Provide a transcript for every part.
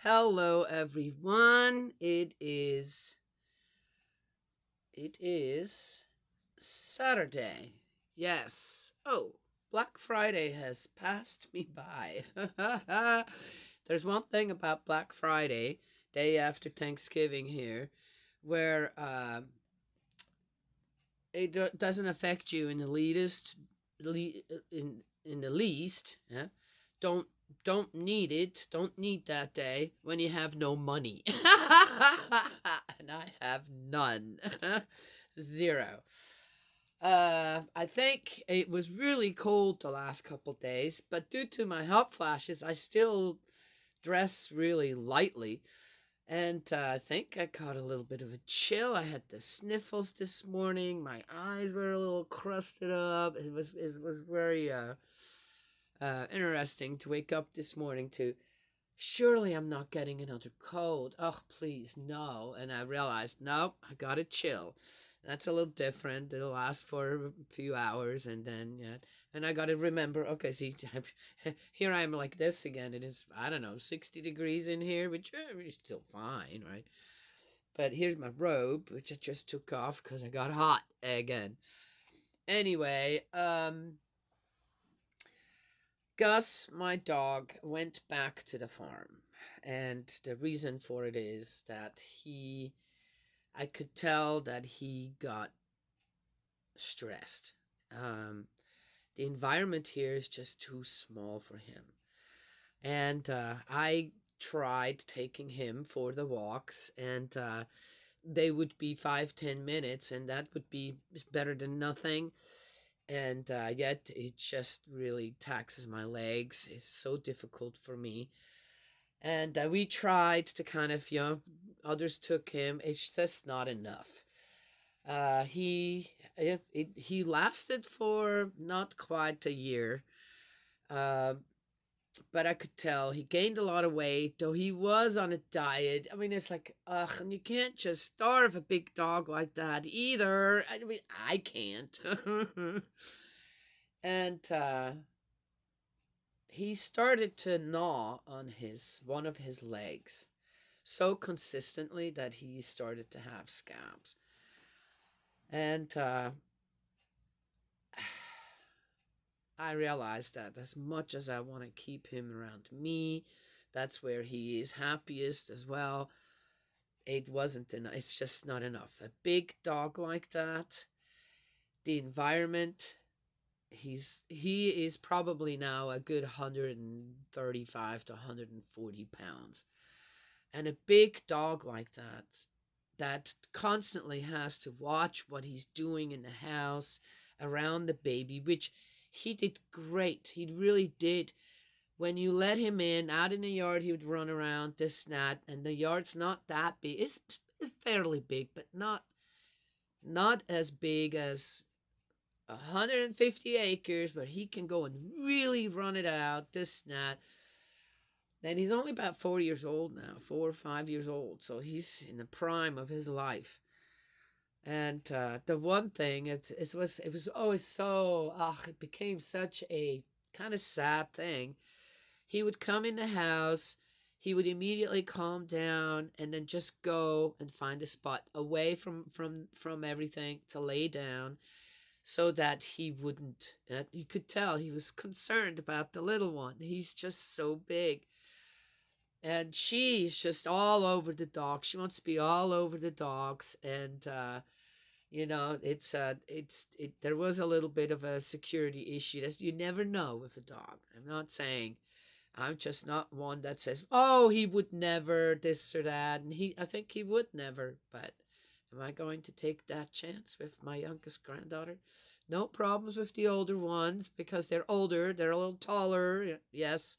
Hello everyone. It is Saturday. Yes. Oh, Black Friday has passed me by. There's one thing about Black Friday, day after Thanksgiving here, where it doesn't affect you in the in the least. Yeah? Don't don't need it. Don't need that day when you have no money. And I have none. Zero. I think it was really cold the last couple days, but due to my hot flashes, I still dress really lightly. And I think I caught a little bit of a chill. I had the sniffles this morning. My eyes were a little crusted up. It was very interesting to wake up this morning to surely I'm not getting another cold. Oh, please, no. And I realized, nope, I got a chill. That's a little different. It'll last for a few hours and then, yeah. And I got to remember, okay, see, here I am like this again. It is, I don't know, 60 degrees in here, which is still fine, right? But here's my robe, which I just took off because I got hot again. Anyway, Gus, my dog, went back to the farm. And the reason for it is that I could tell that he got stressed. Um, the environment here is just too small for him. And I tried taking him for the walks, and they would be 5-10 minutes, and that would be better than nothing. And yet it just really taxes my legs. It's so difficult for me. And we tried to kind of, others took him. It's just not enough. He lasted for not quite a year. Uh, but I could tell he gained a lot of weight, though he was on a diet. I mean, it's like, ugh, and you can't just starve a big dog like that either. I mean, I can't. And he started to gnaw on his one of his legs so consistently that he started to have scabs. And I realized that as much as I want to keep him around me, that's where he is happiest as well. It wasn't enough. It's just not enough. A big dog like that, the environment, he is probably now a good 135 to 140 pounds. And a big dog like that constantly has to watch what he's doing in the house around the baby, which he did great. He really did. When you let him in, out in the yard, he would run around, this, and that, and the yard's not that big. It's fairly big, but not as big as 150 acres, but he can go and really run it out, this, and that. And he's only about 4 years old now, 4 or 5 years old, so he's in the prime of his life. And the one thing it was always so it became such a kind of sad thing. He would come in the house, he would immediately calm down, and then just go and find a spot away from everything to lay down, so that he wouldn't. You could tell he was concerned about the little one. He's just so big. And she's just all over the dog. She wants to be all over the dogs, and there was a little bit of a security issue. That you never know with a dog. I'm not saying, I'm just not one that says, "Oh, he would never this or that," and I think he would never. But am I going to take that chance with my youngest granddaughter? No problems with the older ones because they're older. They're a little taller, yes,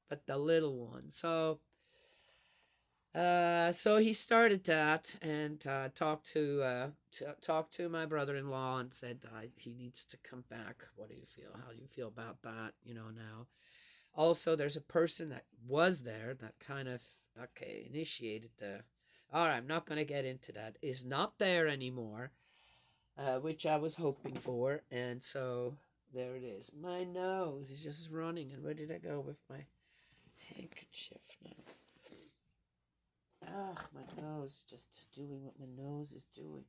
but the little one. So he started that and talked to my brother-in-law and said he needs to come back. What do you feel? How do you feel about that? Now. Also, there's a person that was there that kind of initiated the. All right, I'm not going to get into that. Is not there anymore, which I was hoping for, and so there it is. My nose is just running, and where did I go with my handkerchief now? Ugh, my nose just doing what my nose is doing.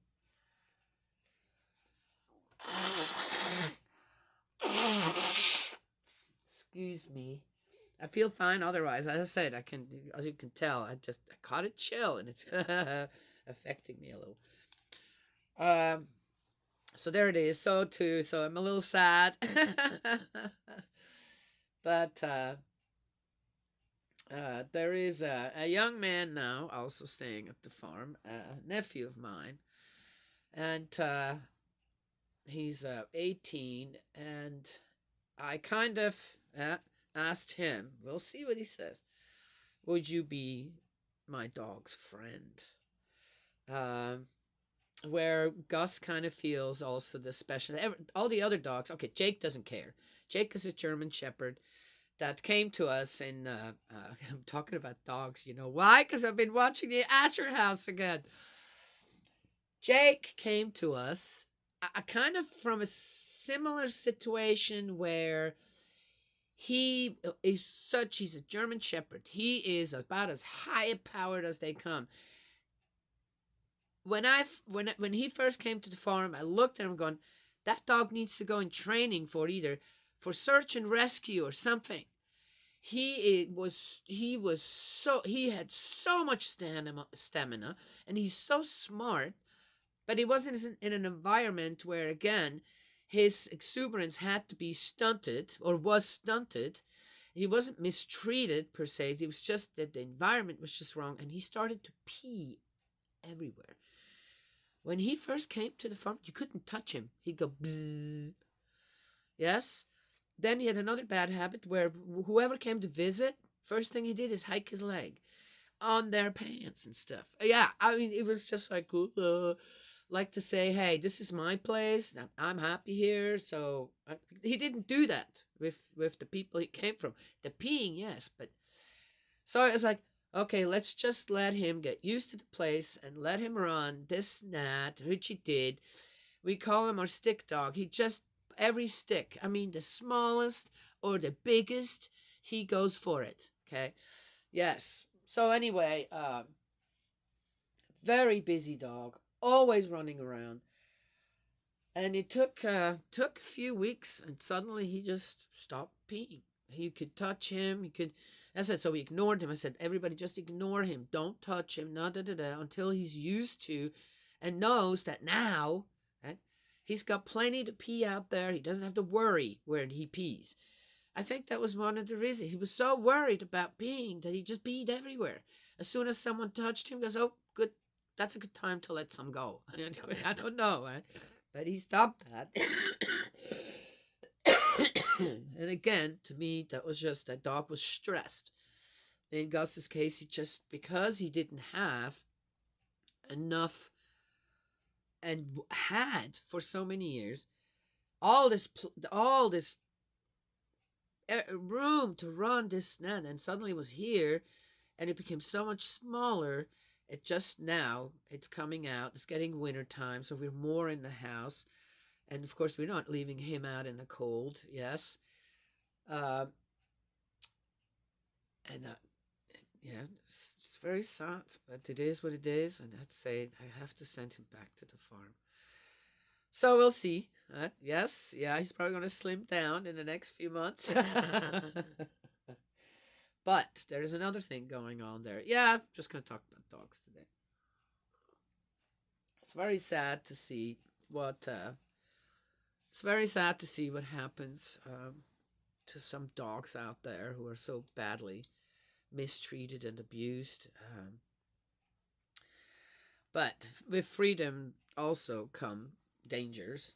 Excuse me. I feel fine otherwise. As I said, as you can tell, I caught a chill and it's affecting me a little. Um, so there it is. So I'm a little sad. But there is a young man now also staying at the farm, a nephew of mine, and he's 18, and I kind of asked him, we'll see what he says, would you be my dog's friend? Um, where Gus kind of feels also the special. All the other dogs, okay, Jake doesn't care. Jake is a German Shepherd that came to us in. I'm talking about dogs, you know why? Because I've been watching the Asher House again. Jake came to us, kind of from a similar situation where he's a German Shepherd. He is about as high powered as they come. When he first came to the farm, I looked at him going, that dog needs to go in training for search and rescue or something. He had so much stamina, and he's so smart, but he wasn't in an environment where, again, his exuberance had to be stunted or was stunted. He wasn't mistreated per se. It was just that the environment was just wrong, and he started to pee everywhere. When he first came to the farm, you couldn't touch him. He'd go bzzz. Yes. Then he had another bad habit where whoever came to visit, first thing he did is hike his leg on their pants and stuff. Yeah, I mean, it was just like to say, hey, this is my place. I'm happy here. So he didn't do that with the people he came from. The peeing, yes, but so I was like, okay, let's just let him get used to the place and let him run this and that, which he did. We call him our stick dog. He just, every stick, I mean, the smallest or the biggest, he goes for it. Okay. Yes. So anyway, very busy dog, always running around. And it took a few weeks, and suddenly he just stopped peeing. You could touch him. You could, I said, so we ignored him. I said, everybody just ignore him. Don't touch him. Until he's used to, and knows that now, right, he's got plenty to pee out there. He doesn't have to worry where he pees. I think that was one of the reasons. He was so worried about peeing that he just peed everywhere. As soon as someone touched him, he goes, oh, good. That's a good time to let some go. I don't know, right? But he stopped that. And again, to me, that was just that dog was stressed. In Gus's case, he just, because he didn't have enough and had for so many years all this room to run this and and suddenly was here, and it became so much smaller. It just now it's coming out. It's getting winter time, so we're more in the house, and of course we're not leaving him out in the cold. Yes, uh, and yeah, it's very sad, but it is what it is, and I'd say I have to send him back to the farm. So we'll see. Yes, yeah, he's probably going to slim down in the next few months. But there is another thing going on there. Yeah, I'm just going to talk about dogs today. It's very sad to see what. It's very sad to see what happens to some dogs out there who are so badly mistreated and abused. But with freedom also come dangers.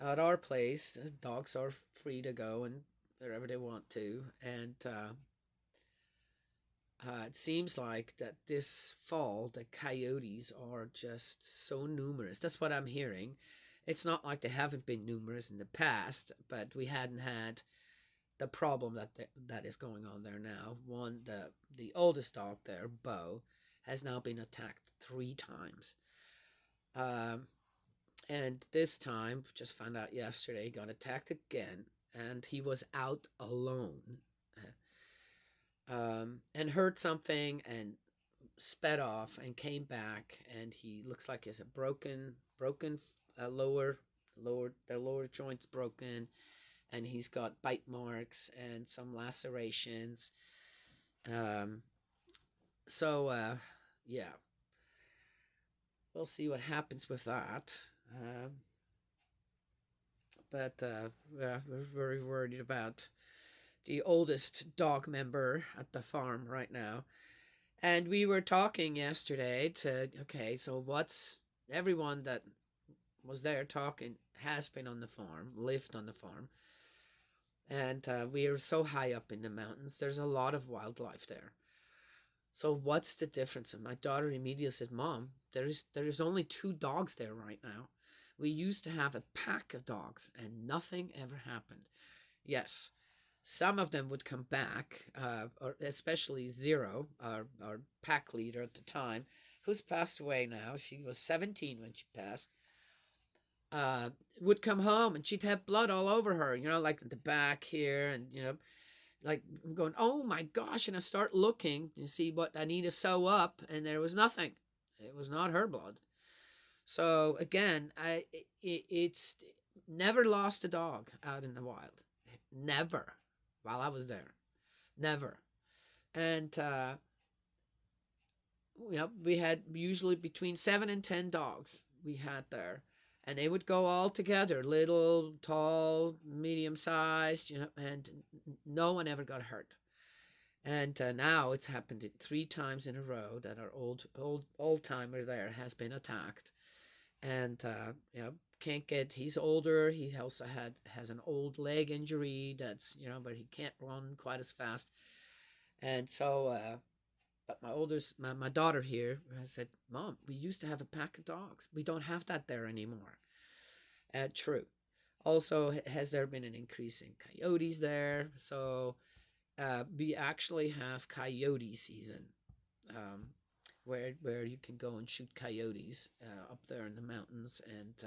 At our place, dogs are free to go and wherever they want to, and it seems like that this fall the coyotes are just so numerous. That's what I'm hearing. It's not like they haven't been numerous in the past, but we hadn't had the problem that is going on there now. The oldest dog there, Bo, has now been attacked 3 times. Um, and this time, just found out yesterday, got attacked again, and he was out alone, and heard something and sped off and came back, and he looks like he has a broken the lower joints broken, and he's got bite marks and some lacerations. Um, so yeah, we'll see what happens with that. But we're very worried about the oldest dog member at the farm right now. And we were talking yesterday to, okay, so what's everyone that was there talking has been on the farm, lived on the farm. And we are so high up in the mountains, there's a lot of wildlife there. So what's the difference? And my daughter immediately said, Mom, there is only two dogs there right now. We used to have a pack of dogs and nothing ever happened. Yes, some of them would come back, or especially Zero, our pack leader at the time, who's passed away now. She was 17 when she passed. Would come home and she'd have blood all over her, like the back here, and like I'm going, oh my gosh, and I start looking to see what I need to sew up, and there was nothing. It was not her blood. So again, it's never lost a dog out in the wild, never, while I was there, never, and we had usually between 7 and 10 dogs we had there, and they would go all together, little, tall, medium sized, and no one ever got hurt. And now it's happened 3 times in a row that our old timer there has been attacked, and can't get. He's older. He also has an old leg injury. That's but he can't run quite as fast, and so. But my daughter here said, Mom, we used to have a pack of dogs. We don't have that there anymore. True. Also, has there been an increase in coyotes there? So we actually have coyote season, um, where you can go and shoot coyotes up there in the mountains, and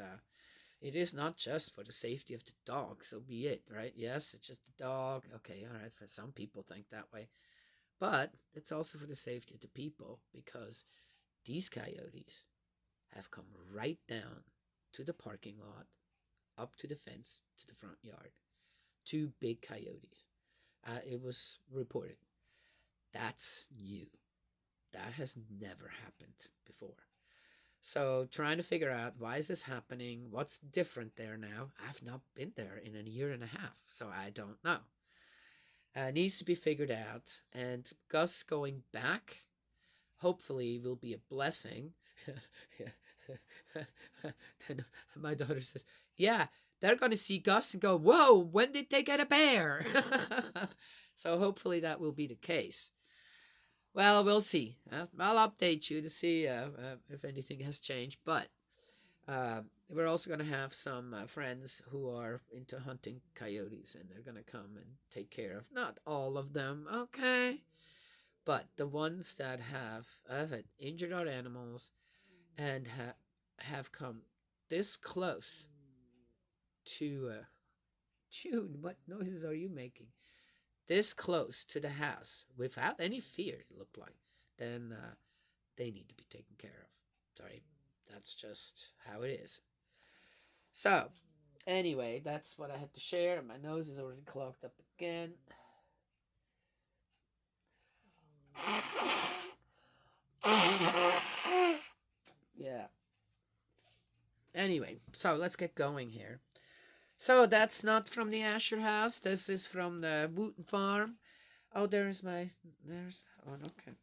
it is not just for the safety of the dog. So be it, right? Yes, it's just a dog. Okay, all right. For some people, think that way, but it's also for the safety of the people, because these coyotes have come right down to the parking lot, up to the fence, to the front yard. 2 big coyotes. It was reported. That's new. That has never happened before. So trying to figure out, why is this happening? What's different there now? I've not been there in a year and a half, so I don't know. Needs to be figured out. And Gus going back, hopefully, will be a blessing. Then my daughter says, yeah, they're going to see Gus and go, whoa, when did they get a bear? So hopefully that will be the case. Well, we'll see. I'll update you to see if anything has changed. But we're also going to have some friends who are into hunting coyotes, and they're going to come and take care of not all of them, okay? But the ones that have injured our animals and have come this close to June, what noises are you making? This close to the house without any fear, it looked like, then they need to be taken care of. Sorry, that's just how it is. So, anyway, that's what I had to share. My nose is already clogged up again. Yeah. Anyway, so let's get going here. So that's not from the Asher house. This is from the Wooten farm. Oh, there's one. Okay.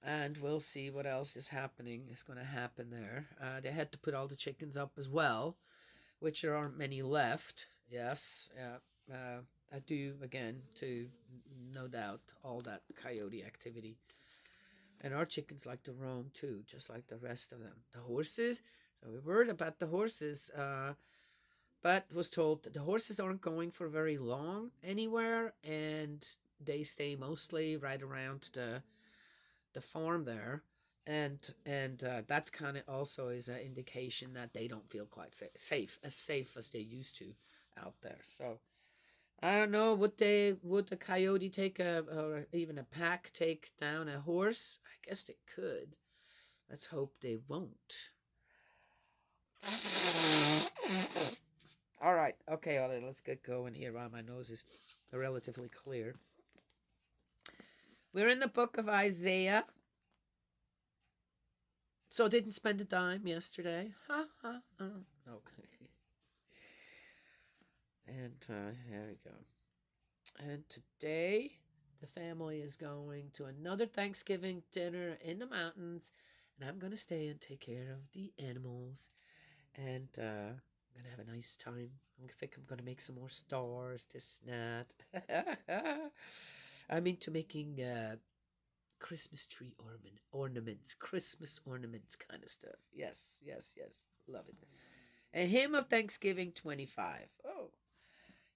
And we'll see what else is happening. Is going to happen there. They had to put all the chickens up as well, which there aren't many left. Yes. Yeah. I do again to no doubt all that coyote activity. And our chickens like to roam too, just like the rest of them. The horses. So we heard about the horses. But was told that the horses aren't going for very long anywhere, and they stay mostly right around the farm there, and that kind of also is an indication that they don't feel quite safe as they used to out there. So I don't know. Would a coyote take a or even a pack take down a horse? I guess they could. Let's hope they won't. All right. Okay. All right. Let's get going here while my nose is relatively clear. We're in the book of Isaiah. So didn't spend a dime yesterday. Ha ha ha. Okay. And there we go. And today, the family is going to another Thanksgiving dinner in the mountains, and I'm going to stay and take care of the animals. And I'm going to have a nice time. I think I'm going to make some more stars, this and that. I'm into making Christmas tree ornaments, Christmas ornaments kind of stuff. Yes, yes, yes. Love it. A hymn of Thanksgiving 25. Oh.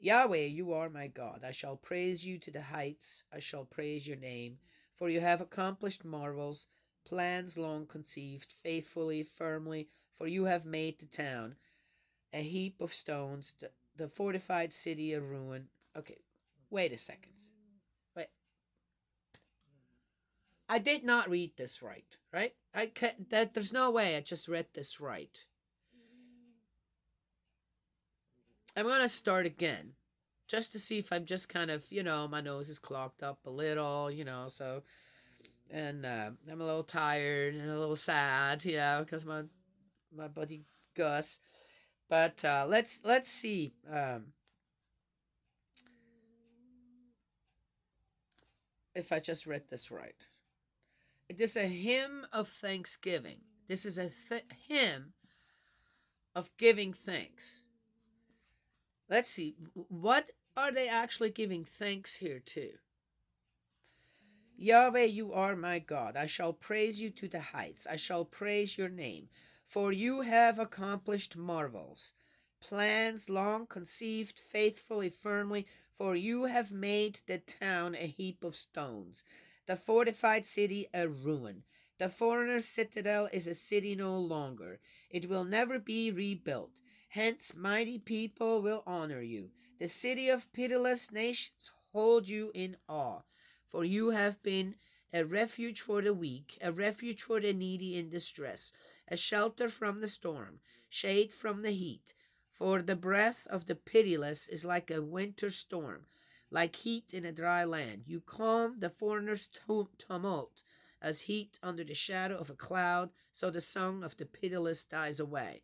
Yahweh, you are my God. I shall praise you to the heights. I shall praise your name, for you have accomplished marvels, plans long conceived, faithfully, firmly, for you have made the town a heap of stones, the fortified city a ruin. Okay, wait a second. Wait. I did not read this right, right? There's no way I just read this right. I'm going to start again just to see if I'm just kind of, my nose is clogged up a little, so, and I'm a little tired and a little sad, because my buddy Gus. But let's see if I just read this right. It is a hymn of thanksgiving. This is a hymn of giving thanks. Let's see, what are they actually giving thanks here to? Yahweh, you are my God. I shall praise you to the heights. I shall praise your name. For you have accomplished marvels, plans long conceived, faithfully, firmly. For you have made the town a heap of stones, the fortified city a ruin. The foreigner's citadel is a city no longer. It will never be rebuilt. Hence, mighty people will honor you. The city of pitiless nations hold you in awe. For you have been a refuge for the weak, a refuge for the needy in distress, a shelter from the storm, shade from the heat. For the breath of the pitiless is like a winter storm, like heat in a dry land. You calm the foreigner's tumult as heat under the shadow of a cloud, so the song of the pitiless dies away.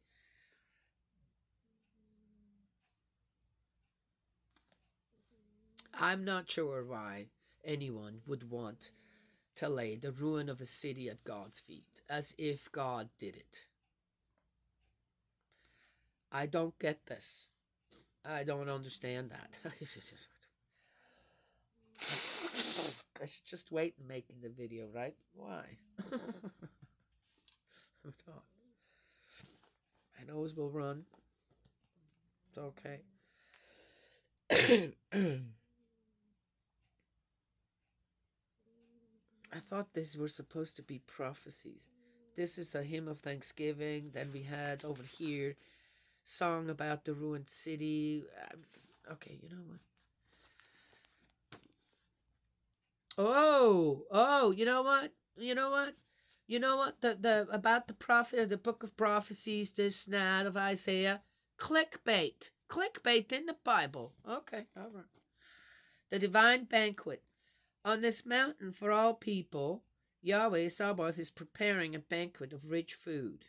I'm not sure why anyone would want to lay the ruin of a city at God's feet, as if God did it. I don't get this. I don't understand that. I should just wait and making the video, right? Why? I'm not. My nose will run. It's okay. I thought these were supposed to be prophecies. This is a hymn of thanksgiving. Then we had over here song about the ruined city. Okay, you know what? Oh, you know what? You know what? You know what? The about the prophet, the book of prophecies, this and that of Isaiah. Clickbait in the Bible. Okay, all right. The divine banquet. On this mountain for all people, Yahweh Sabaoth is preparing a banquet of rich food,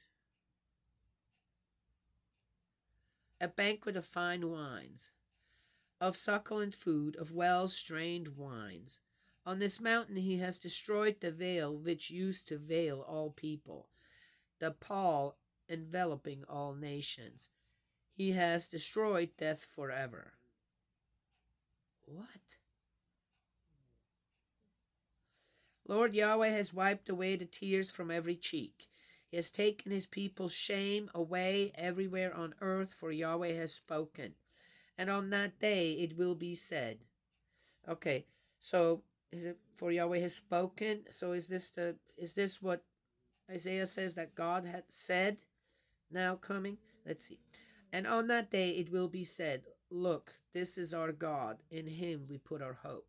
a banquet of fine wines, of succulent food, of well-strained wines. On this mountain he has destroyed the veil which used to veil all people, the pall enveloping all nations. He has destroyed death forever. What? Lord Yahweh has wiped away the tears from every cheek. He has taken his people's shame away everywhere on earth, for Yahweh has spoken. And on that day it will be said. Okay, so is it for Yahweh has spoken? So is this what Isaiah says that God had said now coming? Let's see. And on that day it will be said, Look, this is our God. In him we put our hope,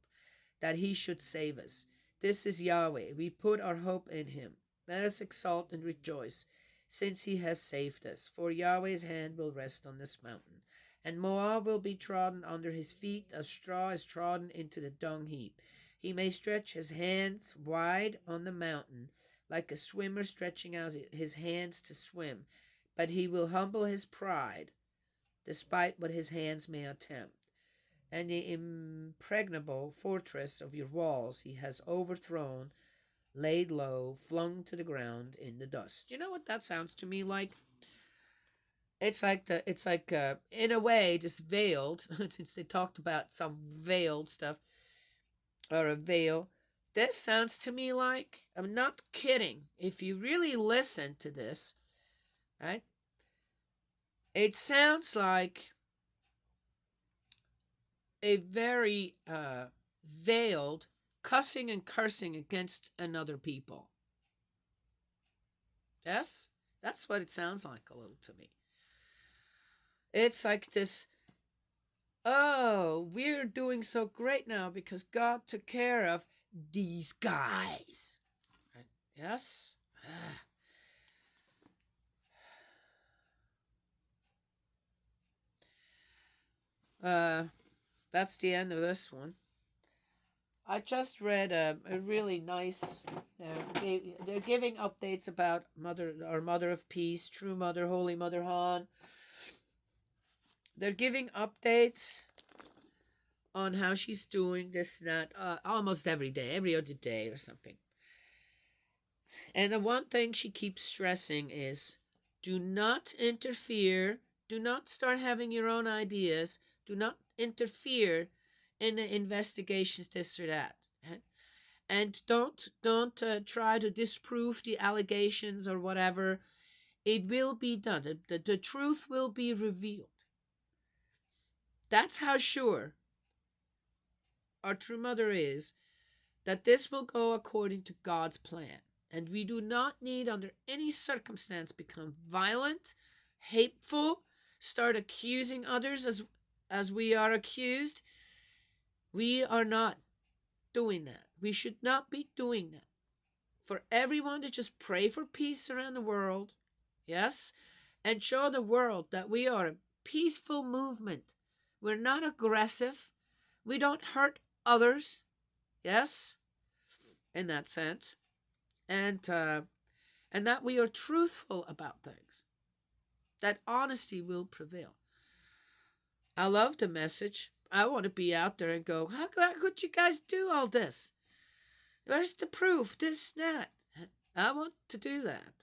that he should save us. This is Yahweh. We put our hope in him. Let us exalt and rejoice, since he has saved us. For Yahweh's hand will rest on this mountain, and Moab will be trodden under his feet, as straw is trodden into the dung heap. He may stretch his hands wide on the mountain, like a swimmer stretching out his hands to swim, but he will humble his pride, despite what his hands may attempt. And the impregnable fortress of your walls he has overthrown, laid low, flung to the ground in the dust. You know what that sounds to me like? It's like in a way just veiled, since they talked about some veiled stuff or a veil. This sounds to me like, I'm not kidding. If you really listen to this, right? It sounds like a very veiled cussing and cursing against another people. Yes? That's what it sounds like a little to me. It's like this, oh, we're doing so great now because God took care of these guys. Right? Yes? That's the end of this one. I just read a really nice. They're giving updates about our Mother of Peace, True Mother, Holy Mother Han. They're giving updates on how she's doing this and that almost every day, every other day or something. And the one thing she keeps stressing is, do not interfere. Do not start having your own ideas. Do not interfere in the investigations, this or that. Right? And don't try to disprove the allegations or whatever. It will be done. The truth will be revealed. That's how sure our true mother is that this will go according to God's plan. And we do not need, under any circumstance, become violent, hateful, start accusing others as we are accused. We are not doing that. We should not be doing that. For everyone to just pray for peace around the world, yes, and show the world that we are a peaceful movement. We're not aggressive. We don't hurt others, yes, in that sense. And that we are truthful about things. That honesty will prevail. I love the message. I want to be out there and go, how could you guys do all this? Where's the proof? This, that. I want to do that.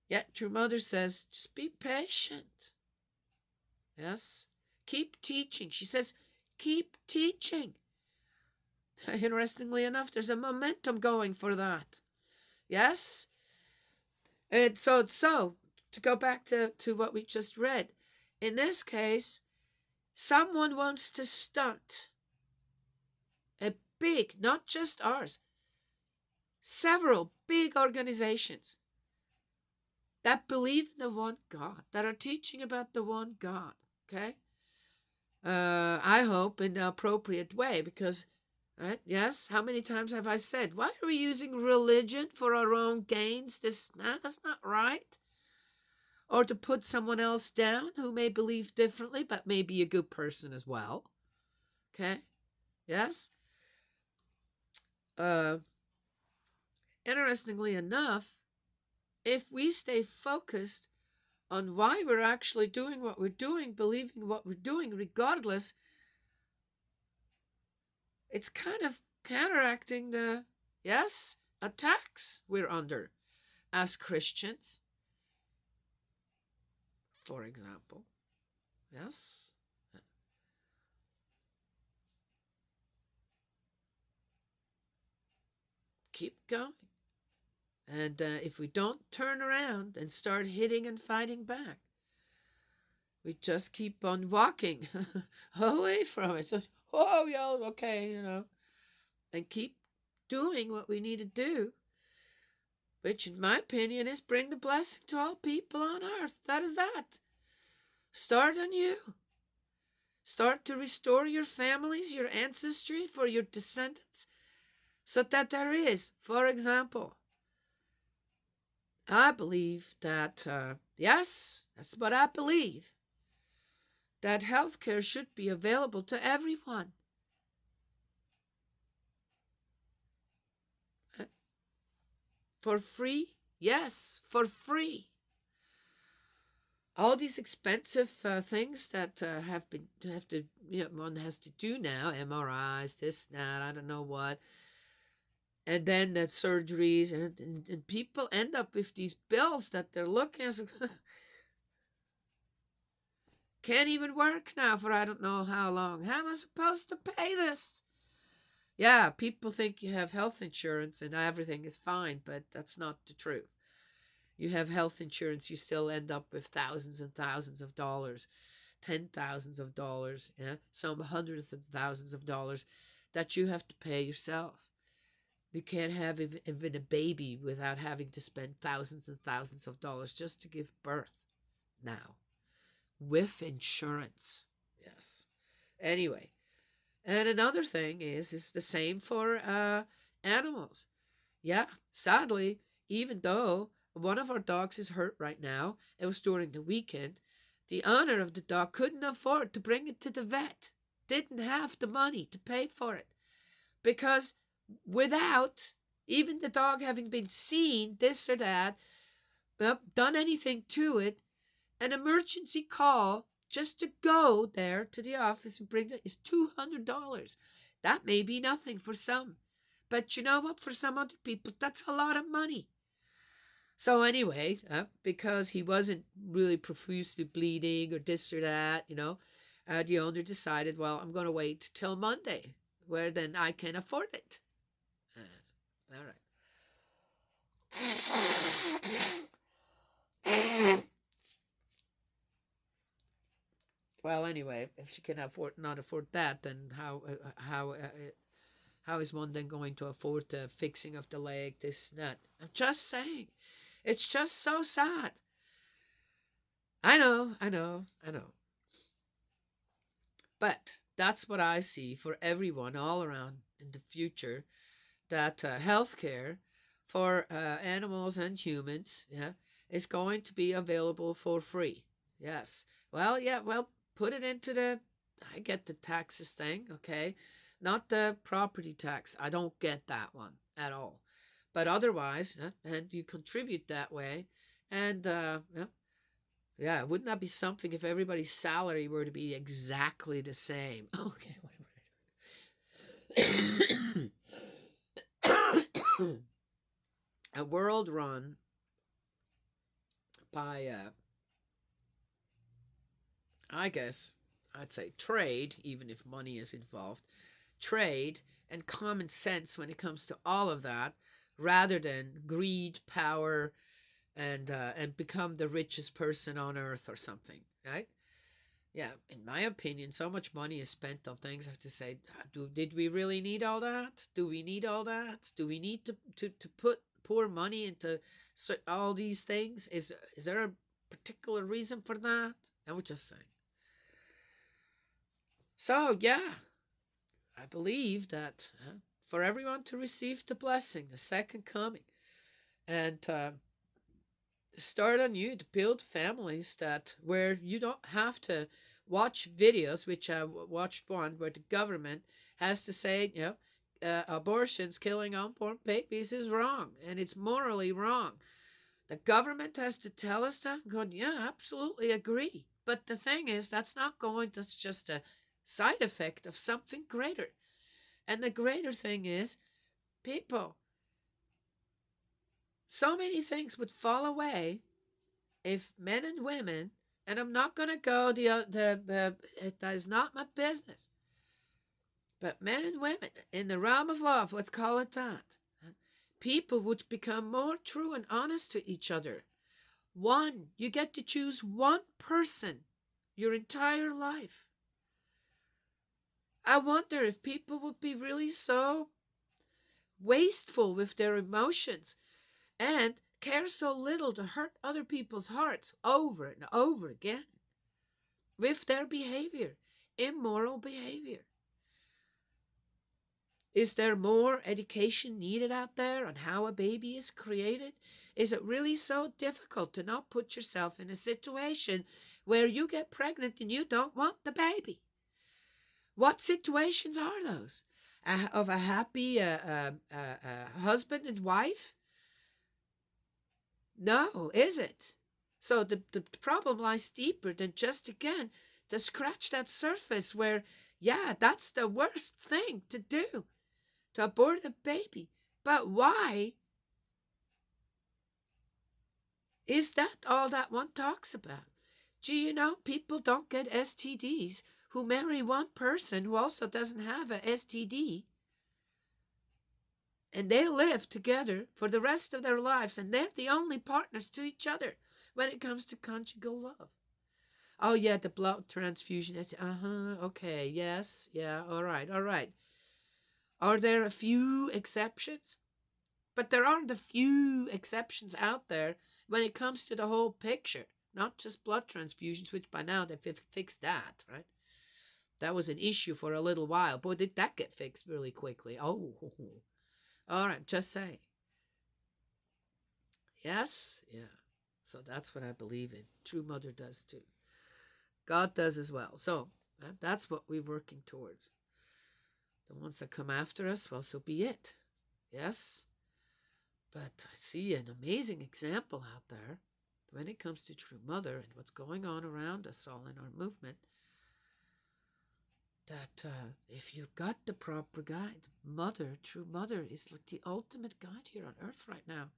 Yet True Mother says, just be patient. Yes? Keep teaching. She says, keep teaching. Interestingly enough, there's a momentum going for that. Yes? And so to go back to what we just read, in this case, someone wants to stunt a big, not just ours, several big organizations that believe in the one God, that are teaching about the one God, okay? I hope in the appropriate way, because, right, yes, how many times have I said, why are we using religion for our own gains? That's not right. Or to put someone else down who may believe differently, but may be a good person as well. Okay? Yes? Interestingly enough, if we stay focused on why we're actually doing what we're doing, believing what we're doing, regardless, it's kind of counteracting the, yes, attacks we're under as Christians. For example, yes? Keep going. And if we don't turn around and start hitting and fighting back, we just keep on walking away from it. So, oh, yeah, okay, and keep doing what we need to do, which in my opinion is bring the blessing to all people on earth. That is that. Start anew. Start to restore your families, your ancestry for your descendants, so that there is, for example, I believe that, yes, that's what I believe, that healthcare should be available to everyone. Uh, For free? Yes, for free. All these expensive things that have to, one has to do now, MRIs, this, that, I don't know what, and then the surgeries, and people end up with these bills that they're looking at. Can't even work now for I don't know how long. How am I supposed to pay this? Yeah, people think you have health insurance and everything is fine, but that's not the truth. You have health insurance, you still end up with thousands and thousands of dollars, $10,000s of dollars, yeah, some hundreds of thousands of dollars that you have to pay yourself. You can't have even a baby without having to spend thousands and thousands of dollars just to give birth now with insurance. Yes. Anyway, and another thing is the same for animals. Yeah, sadly, even though one of our dogs is hurt right now, it was during the weekend, the owner of the dog couldn't afford to bring it to the vet, didn't have the money to pay for it, because without even the dog having been seen, this or that, done anything to it, an emergency call just to go there to the office and bring it is $200. That may be nothing for some, but you know what? For some other people, that's a lot of money. So anyway, because he wasn't really profusely bleeding or this or that, the owner decided, well, I'm going to wait till Monday, where then I can afford it. All right. Well, anyway, if she can not afford that, then how is one then going to afford the fixing of the leg, this and that? I'm just saying, it's just so sad. I know. But that's what I see for everyone all around in the future, that healthcare for animals and humans, yeah, is going to be available for free. Yes. Well, yeah, well, put it into I get the taxes thing, okay? Not the property tax. I don't get that one at all. But otherwise, and you contribute that way, and yeah, wouldn't that be something if everybody's salary were to be exactly the same? Okay, a world run by, I guess, I'd say trade, even if money is involved, trade and common sense when it comes to all of that, rather than greed, power, and become the richest person on earth or something, right? Yeah, in my opinion, so much money is spent on things. I have to say, did we really need all that? Do we need all that? Do we need to put pour money into all these things? Is there a particular reason for that? I would just say. So, yeah, I believe that for everyone to receive the blessing, the second coming, and start anew to build families that where you don't have to watch videos, which I watched one where the government has to say, abortions, killing unborn babies is wrong and it's morally wrong. The government has to tell us that. I'm going, yeah, absolutely agree. But the thing is, that's just a side effect of something greater. And the greater thing is, people, so many things would fall away if men and women, and I'm not going to go that is not my business, but men and women in the realm of love, let's call it that, people would become more true and honest to each other. You get to choose one person your entire life. I wonder if people would be really so wasteful with their emotions and care so little to hurt other people's hearts over and over again with their behavior. immoral behavior. Is there more education needed out there on how a baby is created? Is it really so difficult to not put yourself in a situation where you get pregnant and you don't want the baby? What situations are those? Of a happy husband and wife? No, is it? So the problem lies deeper than just, again, to scratch that surface where, yeah, that's the worst thing to do, to abort a baby. But why is that all that one talks about? Do you know people don't get STDs who marry one person who also doesn't have a STD? And they live together for the rest of their lives, and they're the only partners to each other when it comes to conjugal love. Oh, yeah, the blood transfusion. Okay, yes, yeah, all right, all right. Are there a few exceptions? But there aren't a few exceptions out there when it comes to the whole picture, not just blood transfusions, which by now they've fixed that, right? That was an issue for a little while. Boy, did that get fixed really quickly. Oh, all right, just saying. Yes, yeah. So that's what I believe in. True Mother does too. God does as well. So that's what we're working towards. The ones that come after us, well, so be it. Yes. But I see an amazing example out there when it comes to True Mother and what's going on around us all in our movement. That if you've got the proper guide, Mother, True Mother, is like the ultimate guide here on earth right now.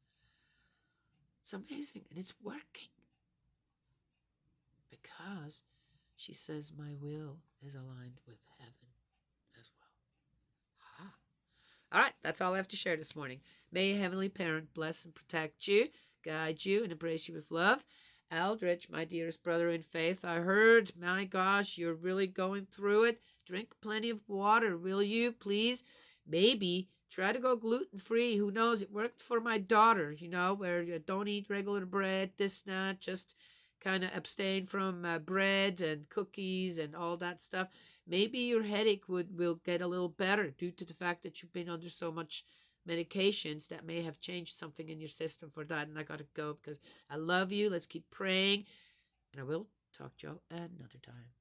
It's amazing, and it's working. Because she says, my will is aligned with heaven as well. All right, that's all I have to share this morning. May a Heavenly Parent bless and protect you, guide you, and embrace you with love. Aldrich, my dearest brother in faith, I heard, my gosh, you're really going through it. Drink plenty of water, will you, please? Maybe try to go gluten-free. Who knows? It worked for my daughter, where you don't eat regular bread, this, that, just kind of abstain from bread and cookies and all that stuff. Maybe your headache will get a little better due to the fact that you've been under so much medications that may have changed something in your system for that. And I got to go because I love you. Let's keep praying. And I will talk to you another time.